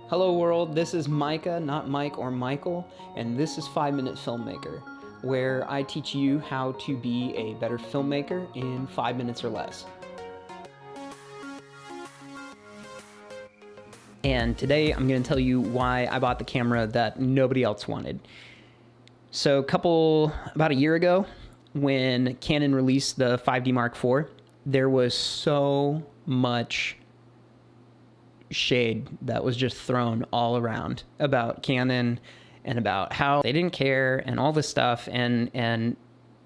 Hello world, this is Micah, not Mike or Michael, and this is 5-Minute Filmmaker, where I teach you how to be a better filmmaker in 5 minutes or less. And today I'm going to tell you why I bought the camera that nobody else wanted. So about a year ago, when Canon released the 5D Mark IV, there was so much shade that was just thrown all around about Canon and about how they didn't care and all this stuff. And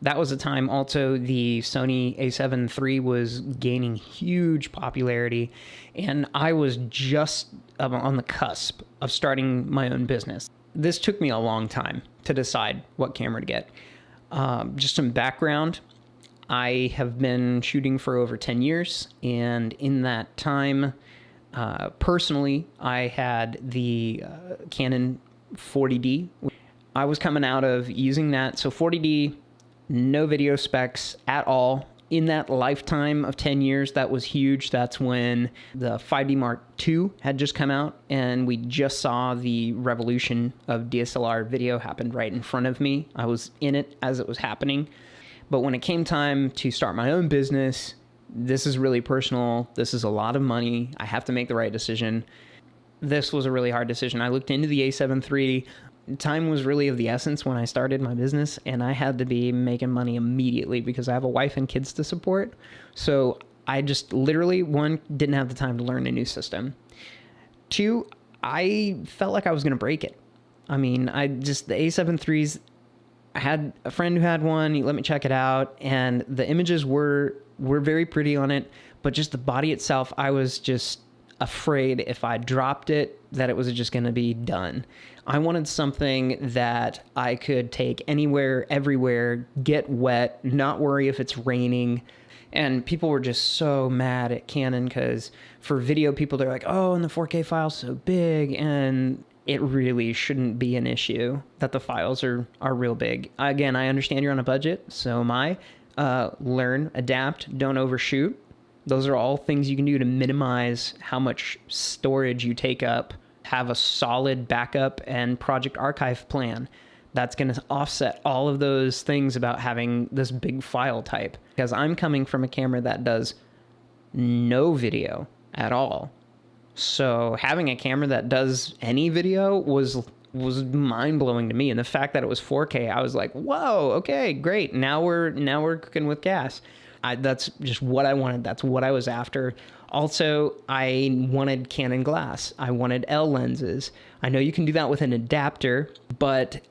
that was a time also the Sony a7 III was gaining huge popularity, and I was just on the cusp of starting my own business. This took me a long time to decide what camera to get. Just some background. I have been shooting for over 10 years, and in that time, personally, I had the Canon 40D. I was coming out of using that. So 40D, no video specs at all. In that lifetime of 10 years, that was huge. That's when the 5D Mark II had just come out, and we just saw the revolution of DSLR video happen right in front of me. I was in it as it was happening. But when it came time to start my own business, this is really personal. This is a lot of money. I have to make the right decision. This was a really hard decision. I looked into the a7 III. Time was really of the essence when I started my business, and I had to be making money immediately because I have a wife and kids to support. So I just literally, one, didn't have the time to learn a new system. Two, I felt like I was going to break it. I mean, the a7 IIIs, I had a friend who had one. He let me check it out, and the images were very pretty on it, but just the body itself, I was just afraid if I dropped it that it was just going to be done. I wanted something that I could take anywhere, everywhere, get wet, not worry if it's raining. And people were just so mad at Canon because for video people, they're like, oh, and the 4K file's so big, and it really shouldn't be an issue that the files are real big. Again, I understand you're on a budget, so am I. Learn, adapt, don't overshoot. Those are all things you can do to minimize how much storage you take up. Have a solid backup and project archive plan that's going to offset all of those things about having this big file type. Because I'm coming from a camera that does no video at all. So having a camera that does any video was mind-blowing to me. And the fact that it was 4K, I was like, whoa, okay, great. Now we're cooking with gas. That's just what I wanted. That's what I was after. Also, I wanted Canon glass. I wanted L lenses. I know you can do that with an adapter, but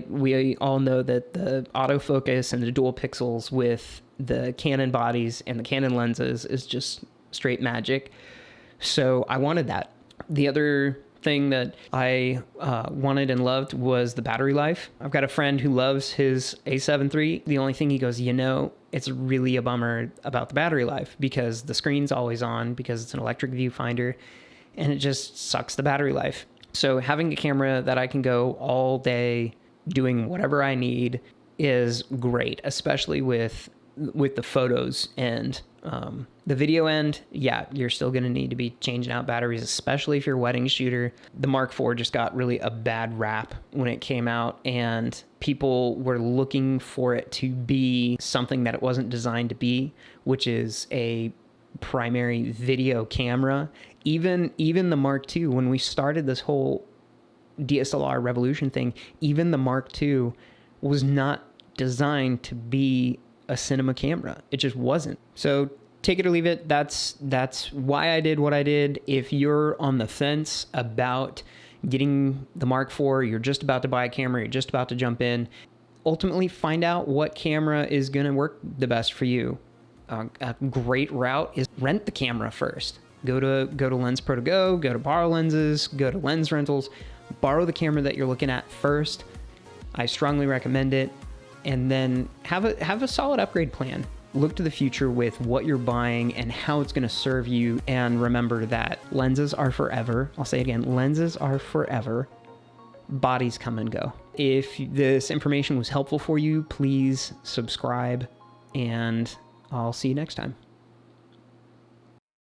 we all know that the autofocus and the dual pixels with the Canon bodies and the Canon lenses is just straight magic. So I wanted that. The other thing that I wanted and loved was the battery life. I've got a friend who loves his a7 III. The only thing he goes, it's really a bummer about the battery life because the screen's always on because it's an electric viewfinder, and it just sucks the battery life. So having a camera that I can go all day doing whatever I need is great, especially with the photos and the video end. Yeah, you're still going to need to be changing out batteries, especially if you're a wedding shooter. The Mark IV just got really a bad rap when it came out, and people were looking for it to be something that it wasn't designed to be, which is a primary video camera. Even the Mark II, when we started this whole DSLR revolution thing, even the Mark II was not designed to be a cinema camera. It just wasn't. So take it or leave it. That's why I did what I did. If you're on the fence about getting the Mark IV, you're just about to buy a camera, you're just about to jump in, ultimately find out what camera is going to work the best for you. A great route is rent the camera first. Go to Lens Pro to go to Borrow Lenses, go to Lens Rentals, borrow the camera that you're looking at first. I strongly recommend it. And then have a solid upgrade plan. Look to the future with what you're buying and how it's going to serve you. And remember that lenses are forever. I'll say it again, lenses are forever. Bodies come and go. If this information was helpful for you, please subscribe, and I'll see you next time.